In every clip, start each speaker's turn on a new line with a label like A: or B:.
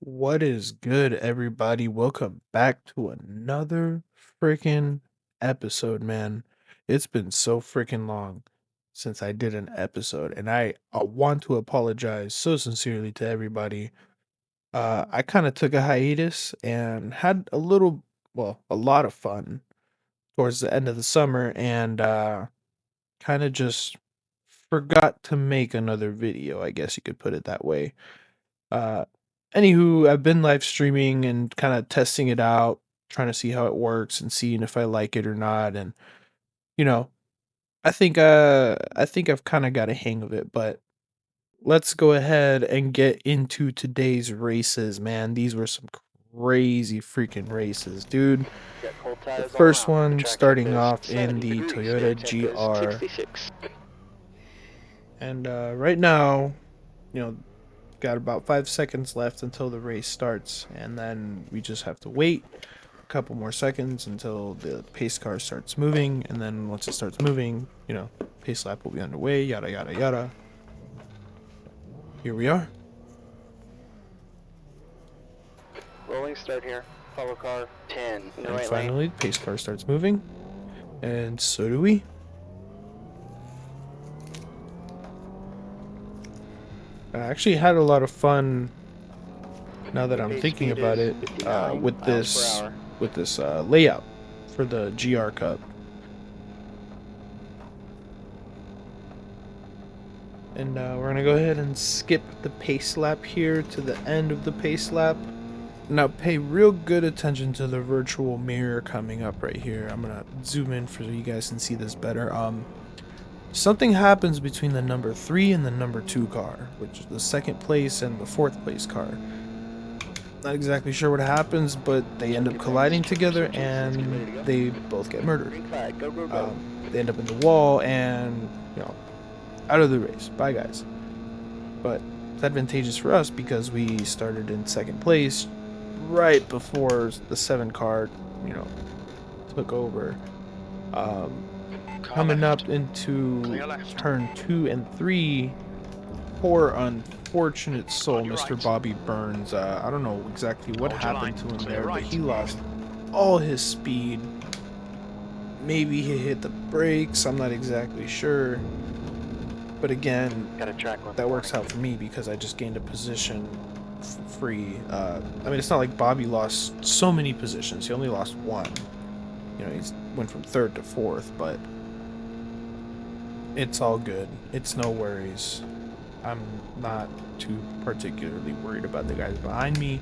A: What is good, everybody? Welcome back to another freaking episode, man. It's been so freaking long since I did an episode, and I want to apologize so sincerely to everybody. I kind of took a hiatus and had a lot of fun towards the end of the summer, and kind of just forgot to make another video, I guess you could put it that way. Uh, Anywho, I've been live streaming and kind of testing it out, trying to see how it works and seeing if I like it or not. And you know, I think I've kind of got a hang of it. But let's go ahead and get into today's races, man. These were some crazy freaking races, dude.
B: Got cold
A: The
B: tires all
A: first
B: around. The
A: one
B: track temp
A: starting
B: is
A: off in
B: 70
A: the
B: degrees. Air
A: Toyota
B: temp is
A: GR,
B: 66.
A: and right now, you know, got about 5 seconds left until the race starts, and then we just have to wait a couple more seconds until the pace car starts moving, and then once it starts moving, pace lap will be underway, yada yada yada. Here we are.
B: Rolling start here. Follow car 10 in the
A: And
B: right lane.
A: finally, the pace car starts moving, and so do we. I actually had a lot of fun now that I'm
B: Pace
A: thinking
B: speed
A: about
B: is
A: it
B: 59
A: with
B: miles per
A: this
B: hour.
A: layout for the GR Cup. And we're going to go ahead and skip the pace lap here to the end of the pace lap. Now pay real good attention to the virtual mirror coming up right here. I'm going to zoom in so you guys can see this better. Something happens between the number 3 and the number 2 car, which is the second place and the fourth place car. Not exactly sure what happens, but they end up colliding together and they both get murdered.
B: Green flag. Go, go, go.
A: They end up in the wall and, out of the race. Bye, guys. But it's advantageous for us because we started in second place right before the 7 car, you know, took over. Coming up into turn 2 and 3, poor unfortunate soul, Mr. Bobby Burns. I don't know exactly what happened to him there, but he lost all his speed. Maybe he hit the brakes, I'm not exactly sure. But again,
B: Got a track
A: that works out for me because I just gained a position free. I mean, it's not like Bobby lost so many positions. He only lost one. He went from third to fourth, but it's all good. It's no worries. I'm not too particularly worried about the guys behind me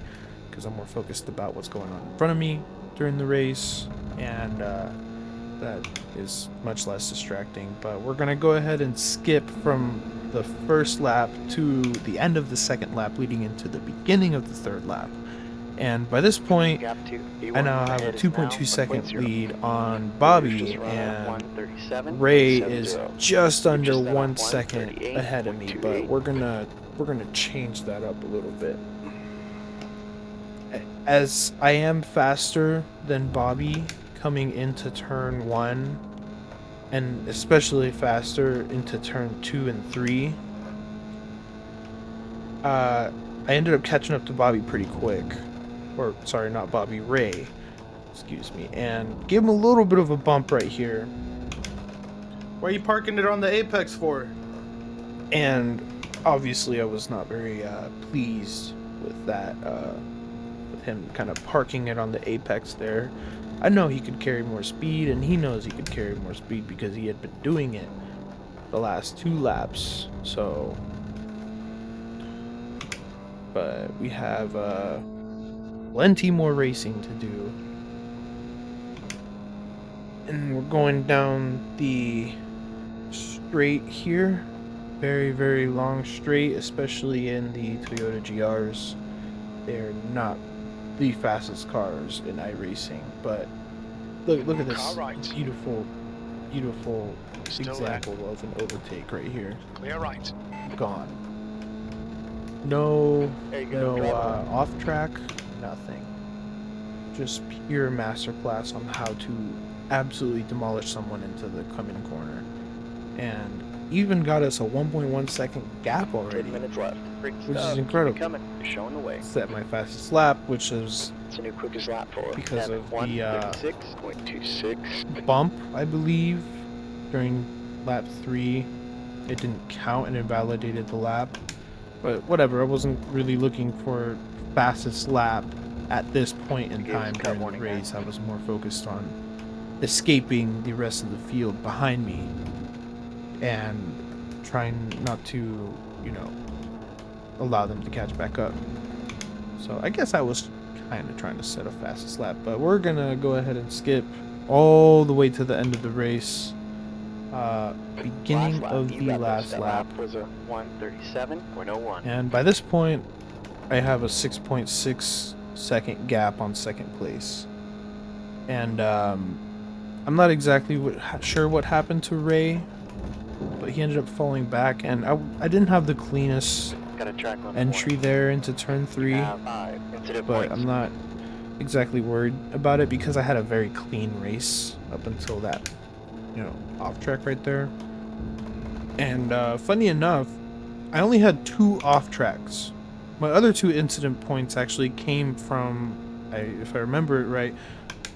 A: because I'm more focused about what's going on in front of me during the race, and that is much less distracting. But we're gonna go ahead and skip from the first lap to the end of the second lap, leading into the beginning of the third lap. And by this point, I now have a 2.2-second lead on Bobby, and Ray is just under 1 second ahead of me. But we're gonna change that up a little bit. As I am faster than Bobby coming into turn 1, and especially faster into turn 2 and 3, I ended up catching up to Bobby pretty quick. Or, sorry, not Bobby, Ray. Excuse me. And give him a little bit of a bump right here.
C: Why are you parking it on the apex for?
A: And obviously I was not very pleased with that, with him kind of parking it on the apex there. I know he could carry more speed, and he knows he could carry more speed because he had been doing it the last 2 laps. So, but we have plenty more racing to do. And we're going down the straight here. Very, very long straight, especially in the Toyota GRs. They're not the fastest cars in iRacing, but look at this beautiful example of an overtake right here.
D: Clear right.
A: Gone. No off track, nothing. Just pure masterclass on how to absolutely demolish someone into the coming corner. And even got us a 1.1 second gap
B: 10
A: already,
B: minutes left. Great
A: which is
B: stuff.
A: incredible.
B: Keep it coming. You're showing the way.
A: Set my fastest lap, which is
B: It's a new quickest lap for us.
A: because of the
B: 1:36.26.
A: bump, I believe, during lap 3. It didn't count and invalidated the lap. But whatever, I wasn't really looking for fastest lap at this point in
B: Gave us
A: time
B: cut
A: during the
B: warning
A: race.
B: there.
A: I was more focused on escaping the rest of the field behind me and trying not to, you know, allow them to catch back up. So I guess I was kind of trying to set a fastest lap, but we're gonna go ahead and skip all the way to the end of the race. Beginning of the last lap.
B: Was a 1:37.01.
A: And by this point, I have a 6.6 second gap on second place. And I'm not exactly sure what happened to Ray, but he ended up falling back, and I didn't have the cleanest entry there into turn 3, but I'm not exactly worried about it because I had a very clean race up until that, you know, off track right there. And funny enough, I only had 2 off tracks. My other 2 incident points actually came from, if I remember it right,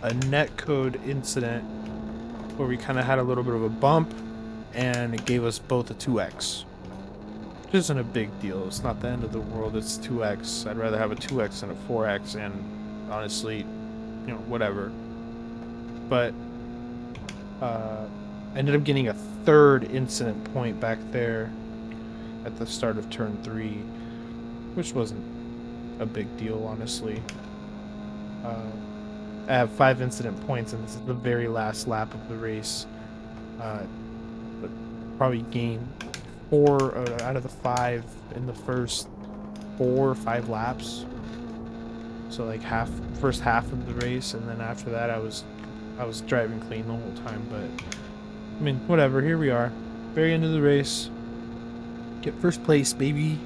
A: a netcode incident where we kind of had a little bit of a bump, and it gave us both a 2x. Which isn't a big deal. It's not the end of the world. It's 2x. I'd rather have a 2x than a 4x, and honestly, you know, whatever. But I ended up getting a 3rd incident point back there at the start of turn 3, which wasn't a big deal, honestly. I have 5 incident points, and this is the very last lap of the race. But probably gained 4 out of the 5 in the first 4 or 5 laps. So like first half of the race, and then after that I was driving clean the whole time. But I mean, whatever. Here we are, very end of the race. Get first place, baby.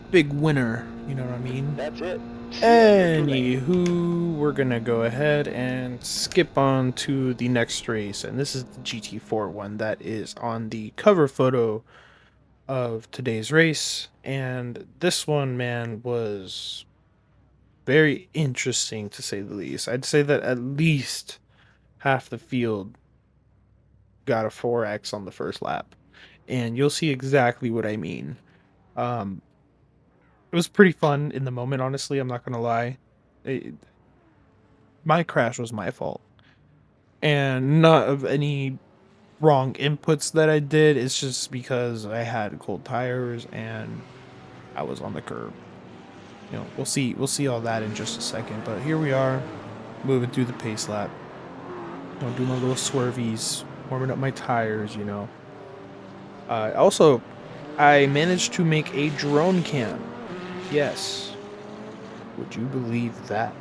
A: Big winner. You know what I mean?
B: That's it.
A: Anywho, we're gonna go ahead and skip on to the next race, and this is the GT4 one that is on the cover photo of today's race. And this one, man, was very interesting to say the least. I'd say that at least half the field got a 4x on the first lap, and you'll see exactly what I mean. Um, it was pretty fun in the moment, honestly. I'm not gonna lie. My crash was my fault, and not of any wrong inputs that I did. It's just because I had cold tires and I was on the curb. You know, we'll see all that in just a second. But here we are, moving through the pace lap. Don't do my little swervies, warming up my tires. You know. Also, I managed to make a drone cam. Yes. Would you believe that?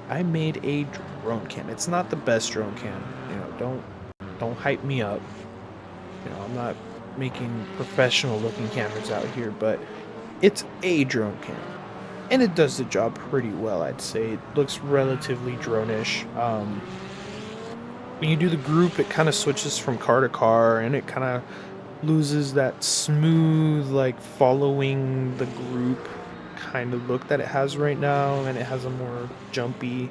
A: I made a drone cam. It's not the best drone cam. You know, don't hype me up. You know, I'm not making professional looking cameras out here, but it's a drone cam. And it does the job pretty well, I'd say. It looks relatively drone-ish. When you do the group, it kind of switches from car to car, and it kind of loses that smooth, like, following the group kind of look that it has right now, and it has a more jumpy,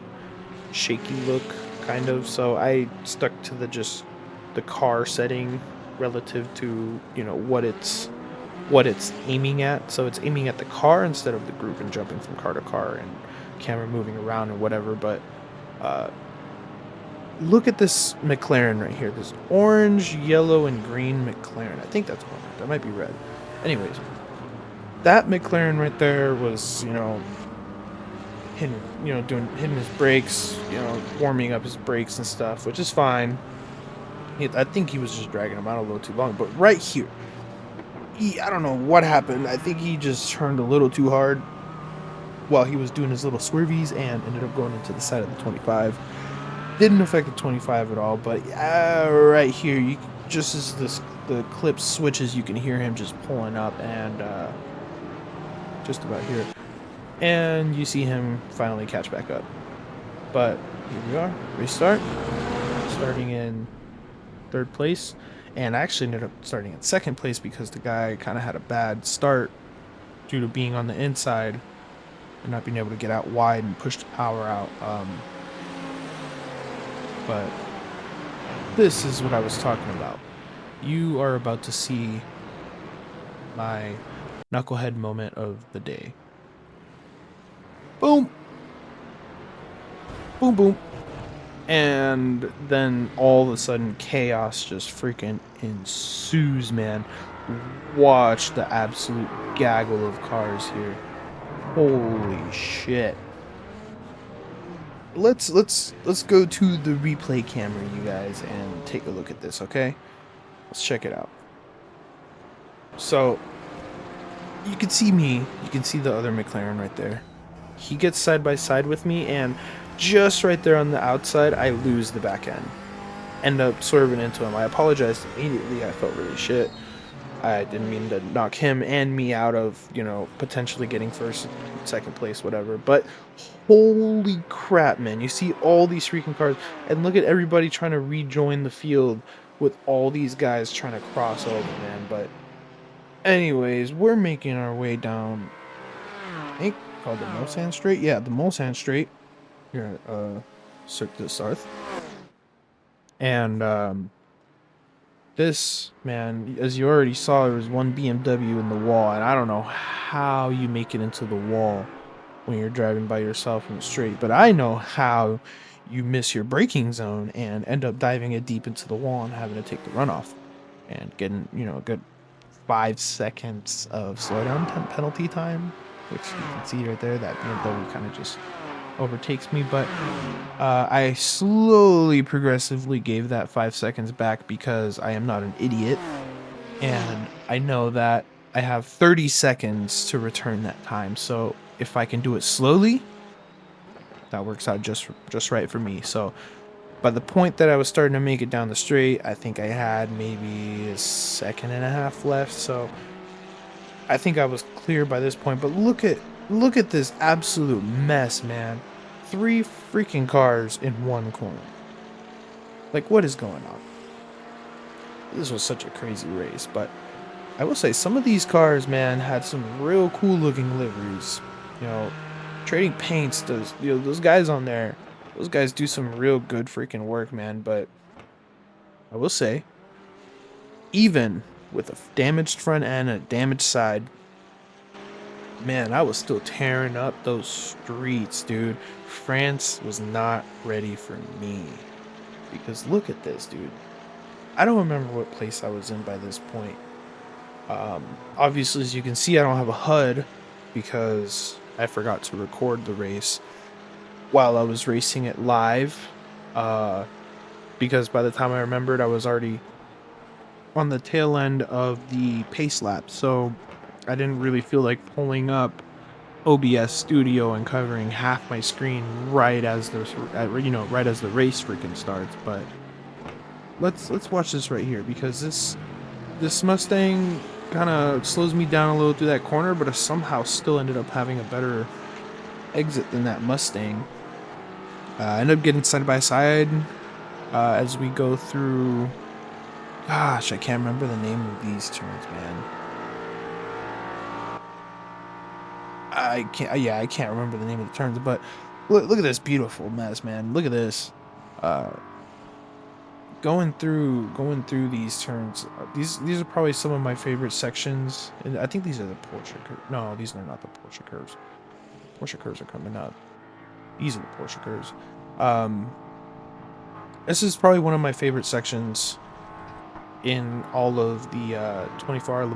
A: shaky look, kind of. So I stuck to the car setting relative to, you know, what it's aiming at. So it's aiming at the car instead of the group and jumping from car to car and camera moving around and whatever. But look at this McLaren right here. This orange, yellow, and green McLaren. I think that's orange. That might be red. Anyways, that McLaren right there was, you know, hitting his brakes, you know, warming up his brakes and stuff, which is fine. I think he was just dragging them out a little too long. But right here, I don't know what happened. I think he just turned a little too hard while he was doing his little swervies and ended up going into the side of the 25. Didn't affect the 25 at all, but right here, you just as the clip switches, you can hear him just pulling up, and just about here, and you see him finally catch back up. But here we are, restart, starting in 3rd place. And I actually ended up starting in second place because the guy kind of had a bad start due to being on the inside and not being able to get out wide and push the power out. But this is what I was talking about. You are about to see my knucklehead moment of the day. Boom, boom, boom. And then all of a sudden, chaos just freaking ensues, man. Watch the absolute gaggle of cars here. Holy shit. Let's go to the replay camera, you guys, and take a look at this, okay? Let's check it out. So you can see me, you can see the other McLaren right there. He gets side by side with me, and just right there on the outside, I lose the back end. End up swerving into him. I apologized immediately. I felt really shit. I didn't mean to knock him and me out of, potentially getting first, second place, whatever. But holy crap, man. You see all these freaking cars, and look at everybody trying to rejoin the field with all these guys trying to cross over, man. But anyways, we're making our way down, I think called the Mulsanne Strait. Yeah, the Mulsanne Strait here at Cirque du Sarthe. And this, man, as you already saw, there was one BMW in the wall, and I don't know how you make it into the wall when you're driving by yourself in the street, but I know how you miss your braking zone and end up diving it deep into the wall and having to take the runoff and getting, a good 5 seconds of slowdown penalty time, which you can see right there. That BMW kind of just overtakes me, but I slowly, progressively gave that 5 seconds back because I am not an idiot, and I know that I have 30 seconds to return that time. So if I can do it slowly, that works out just right for me. So by the point that I was starting to make it down the straight, I think I had maybe a second and a half left. So I think I was clear by this point. But look at this absolute mess, man. 3 freaking cars in one corner. Like, what is going on? This was such a crazy race, but I will say some of these cars, man, had some real cool looking liveries. Trading paints does, those guys on there, those guys do some real good freaking work, man. But I will say, even with a damaged front end and a damaged side, man, I was still tearing up those streets, dude. France was not ready for me. Because look at this, dude. I don't remember what place I was in by this point. Obviously, as you can see, I don't have a HUD because I forgot to record the race while I was racing it live. Because by the time I remembered, I was already on the tail end of the pace lap. So I didn't really feel like pulling up OBS Studio and covering half my screen right as the right as the race freaking starts. But let's watch this right here, because this Mustang kind of slows me down a little through that corner, but I somehow still ended up having a better exit than that Mustang. I ended up getting side by side as we go through. Gosh, I can't remember the name of these turns, man. I can't remember the name of the turns, but look at this beautiful mess, man. Look at this. Going through these turns. These are probably some of my favorite sections. And I think these are the Porsche curves. No, these are not the Porsche curves. Porsche curves are coming up. These are the Porsche curves. This is probably one of my favorite sections in all of the 24-hour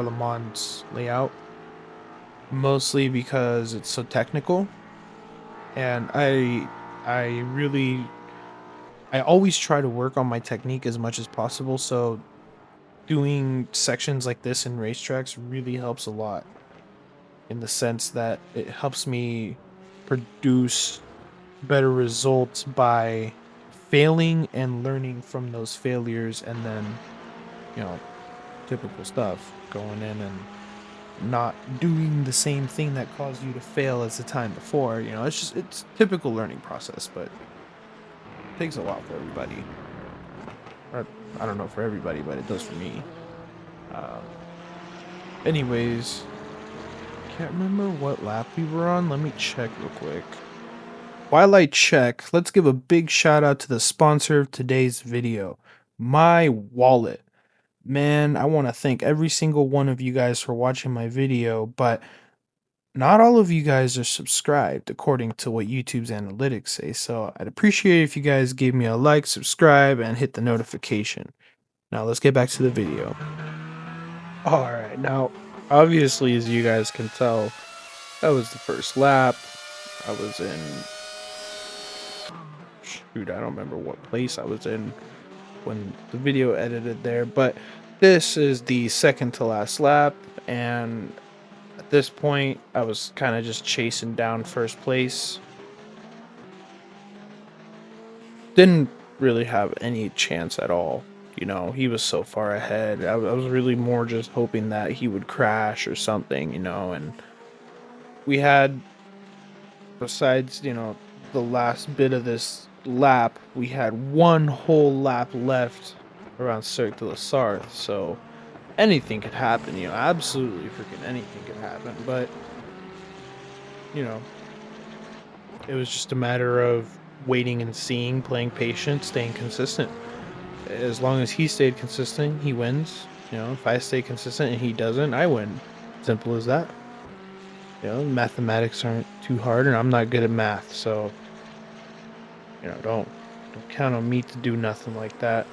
A: Le Mans layout. Mostly because it's so technical, and I always try to work on my technique as much as possible, so doing sections like this in racetracks really helps a lot, in the sense that it helps me produce better results by failing and learning from those failures, and then typical stuff, going in and not doing the same thing that caused you to fail as the time before. It's typical learning process, but it takes a while for everybody. I don't know for everybody, but it does for me. Um, anyways, can't remember what lap we were on. Let me check real quick. While I check, let's give a big shout out to the sponsor of today's video, My Wallet. Man, I want to thank every single one of you guys for watching my video, but not all of you guys are subscribed according to what YouTube's analytics say. So I'd appreciate it if you guys gave me a like, subscribe, and hit the notification. Now let's get back to the video. Alright, now obviously as you guys can tell, that was the first lap. I was in, shoot, I don't remember what place I was in when the video edited there, but this is the second to last lap, and at this point I was kind of just chasing down first place. Didn't really have any chance at all. You know, he was so far ahead. I was really more just hoping that he would crash or something, you know, and we had, besides, you know, the last bit of this lap, we had one whole lap left around Cirque de la Sarthe, so anything could happen, you know, absolutely freaking anything could happen, but, you know, it was just a matter of waiting and seeing, playing patient, staying consistent. As long as he stayed consistent, he wins. You know, if I stay consistent and he doesn't, I win. Simple as that. You know, mathematics aren't too hard, and I'm not good at math, so you know, don't count on me to do nothing like that.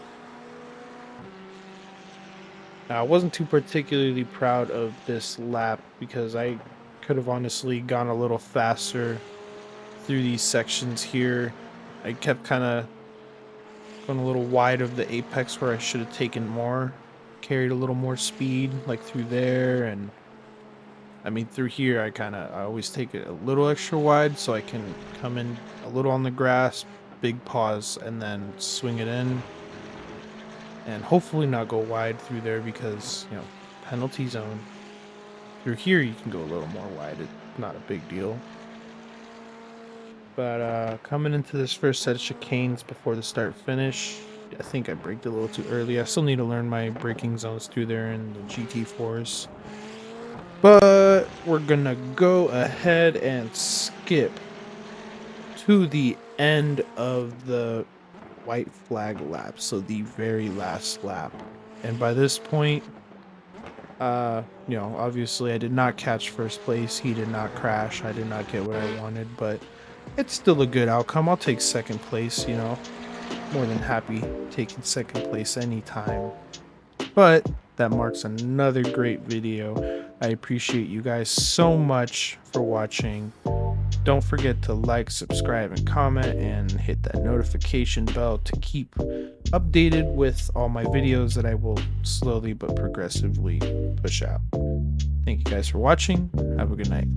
A: Now, I wasn't too particularly proud of this lap because I could have honestly gone a little faster through these sections here. I kept kind of going a little wide of the apex where I should have taken more, carried a little more speed, like through there, and I mean through here I always take it a little extra wide so I can come in a little on the grass, big pause, and then swing it in, and hopefully not go wide through there because, you know, penalty zone. Through here you can go a little more wide, it's not a big deal. But coming into this first set of chicanes before the start finish, I think I braked a little too early. I still need to learn my braking zones through there in the GT4s. But we're gonna go ahead and skip to the end of the white flag lap, so the very last lap. And by this point, you know, obviously I did not catch first place. He did not crash. I did not get what I wanted, but it's still a good outcome. I'll take second place, you know. More than happy taking second place anytime. But that marks another great video. I appreciate you guys so much for watching. Don't forget to like, subscribe, and comment, and hit that notification bell to keep updated with all my videos that I will slowly but progressively push out. Thank you guys for watching. Have a good night.